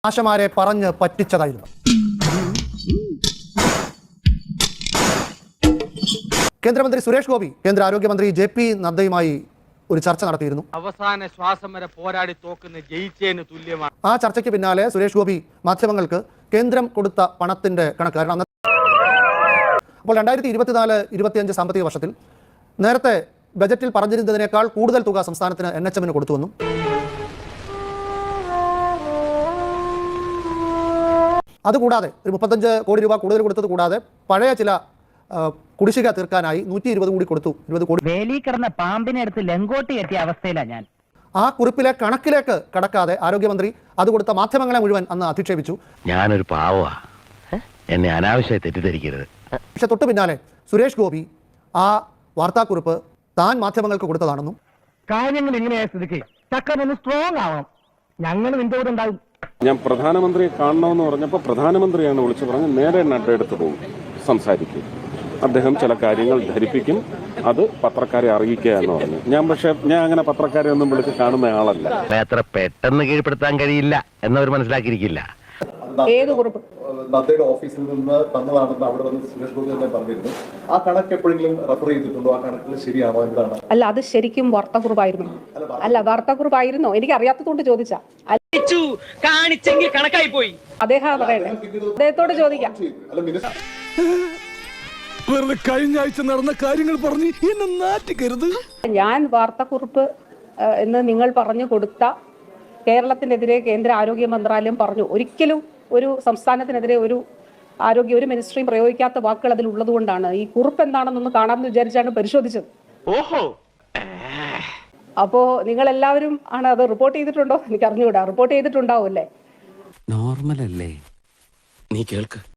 ആശമാരെ പറഞ്ഞ് പറ്റിച്ചതായിരുന്നു. കേന്ദ്രമന്ത്രി സുരേഷ് ഗോപി കേന്ദ്ര ആരോഗ്യമന്ത്രി JP നദ്ദയുമായി ഒരു ചർച്ച നടത്തിയിരുന്നു. അവസാന ശ്വാസം വരെ പോരാടി തോക്കുന്ന ജയിച്ചതിന് തുല്യമാണ്. ആ ചർച്ചയ്ക്ക് പിന്നാലെ സുരേഷ് ഗോപി മാധ്യമങ്ങൾക്ക് കേന്ദ്രം കൊടുത്ത പണത്തിന്റെ കണക്ക്, കാരണം അപ്പോൾ 2024-25 സാമ്പത്തിക വർഷത്തിൽ നേരത്തെ ബജറ്റിൽ പറഞ്ഞിരുന്നതിനേക്കാൾ കൂടുതൽ തുക സംസ്ഥാനത്തിന് NHM കൊടുത്തുവെന്നും അതുകൂടാതെ ഒരു 35 കോടി രൂപ കൂടുതൽ കൊടുത്തത് കൂടാതെ പഴയ ചില കുടിശ്ശിക തീർക്കാനായി 120 കൂടി കൊടുത്തു. 20 കോടി വേലി കിടന്ന പാമ്പിനെ എടുത്ത് ലങ്കോട്ടി എത്തിയ അവസ്ഥയിലാണ് ഞാൻ. ആ കുറിപ്പിലെ കണക്കിലേക്ക് കടക്കാതെ ആരോഗ്യമന്ത്രി അത് കൊടുത്ത മാധ്യമങ്ങളെ മുഴുവൻ അന്ന് അധിക്ഷേപിച്ചു. ഞാനൊരു പാവമാ, എന്നെ അനാവശ്യമായി തെറ്റിദ്ധരിക്കരുത്. പക്ഷെ തൊട്ടു പിന്നാലെ സുരേഷ് ഗോപി ആ വാർത്താക്കുറിപ്പ് താൻ മാധ്യമങ്ങൾക്ക് കൊടുത്തതാണെന്നും കാര്യങ്ങൾ എങ്ങനെയായ സ്ഥിതിക്ക് ചക്കനൊന്ന് സ്ട്രോങ് ആവണം, ഞങ്ങൾ നിന്റെ കൂടെ ഉണ്ടാവും. ഞാൻ പ്രധാനമന്ത്രിയെ കാണണമെന്ന് പറഞ്ഞപ്പോൾ പ്രധാനമന്ത്രിയാണ് വിളിച്ചു പറഞ്ഞ് നേരെ നഡ്ഡ എടുത്ത് പോകും, സംസാരിക്കും, അദ്ദേഹം ചില കാര്യങ്ങൾ ധരിപ്പിക്കും, അത് പത്രക്കാരെ അറിയിക്കുക എന്ന് പറഞ്ഞു. ഞാൻ അങ്ങനെ പത്രക്കാരെ ഒന്നും വിളിച്ച് കാണുന്ന ആളല്ല. അത്ര പെട്ടെന്ന് കീഴ്പ്പെടുത്താൻ കഴിയില്ല എന്നവർ മനസ്സിലാക്കിയിരിക്കില്ല. ഏത് കുറിപ്പ്? നദ്ദയുടെ ഓഫീസിൽ നിന്ന് തന്നതാണെന്ന് അവിടെ വന്ന് സുരേഷ് ഗോപി തന്നെ പറഞ്ഞിരുന്നു. ആ കണക്ക് എപ്പോഴെങ്കിലും റെഫർ ചെയ്തിട്ടുണ്ടോ? ആ കണക്കിൽ ശരിയാണോ എന്താണ്? അല്ല, അത് ശരിക്കും വാർത്താക്കുറിപ്പായിരുന്നു. അല്ല, വാർത്താക്കുറിപ്പായിരുന്നോ? എനിക്ക് അറിയാത്തതുകൊണ്ട് ചോദിച്ചാ. കാണിച്ചെങ്കിൽ കണക്കായി പോയി. അദ്ദേഹം പറയട്ടെ, അദ്ദേഹത്തോട് ചോദിക്കാം. വെറുതെ കഴിഞ്ഞ ആഴ്ച നടന്ന കാര്യങ്ങൾ പറഞ്ഞ് എന്നെ നാറ്റിക്കരുത്. ഞാൻ വാർത്താക്കുറിപ്പ് എന്ന് നിങ്ങൾ പറഞ്ഞു കൊടുത്ത കേരളത്തിനെതിരെ കേന്ദ്ര ആരോഗ്യ മന്ത്രാലയം പറഞ്ഞു. ഒരിക്കലും ഒരു സംസ്ഥാനത്തിനെതിരെ ഒരു മിനിസ്ട്രിയും പ്രയോഗിക്കാത്ത വാക്കുകൾ അതിൽ ഉള്ളതുകൊണ്ടാണ് ഈ കുറിപ്പ് എന്താണെന്നൊന്ന് കാണാമെന്ന് വിചാരിച്ചാണ് പരിശോധിച്ചത്. ഓഹോ, അപ്പോ നിങ്ങൾ എല്ലാവരും ആണ് അത് റിപ്പോർട്ട് ചെയ്തിട്ടുണ്ടോ? എനിക്ക് അറിഞ്ഞുകൂടാ. റിപ്പോർട്ട് ചെയ്തിട്ടുണ്ടാവും അല്ലേ? നോർമൽ അല്ലേ? നീ കേൾക്ക്.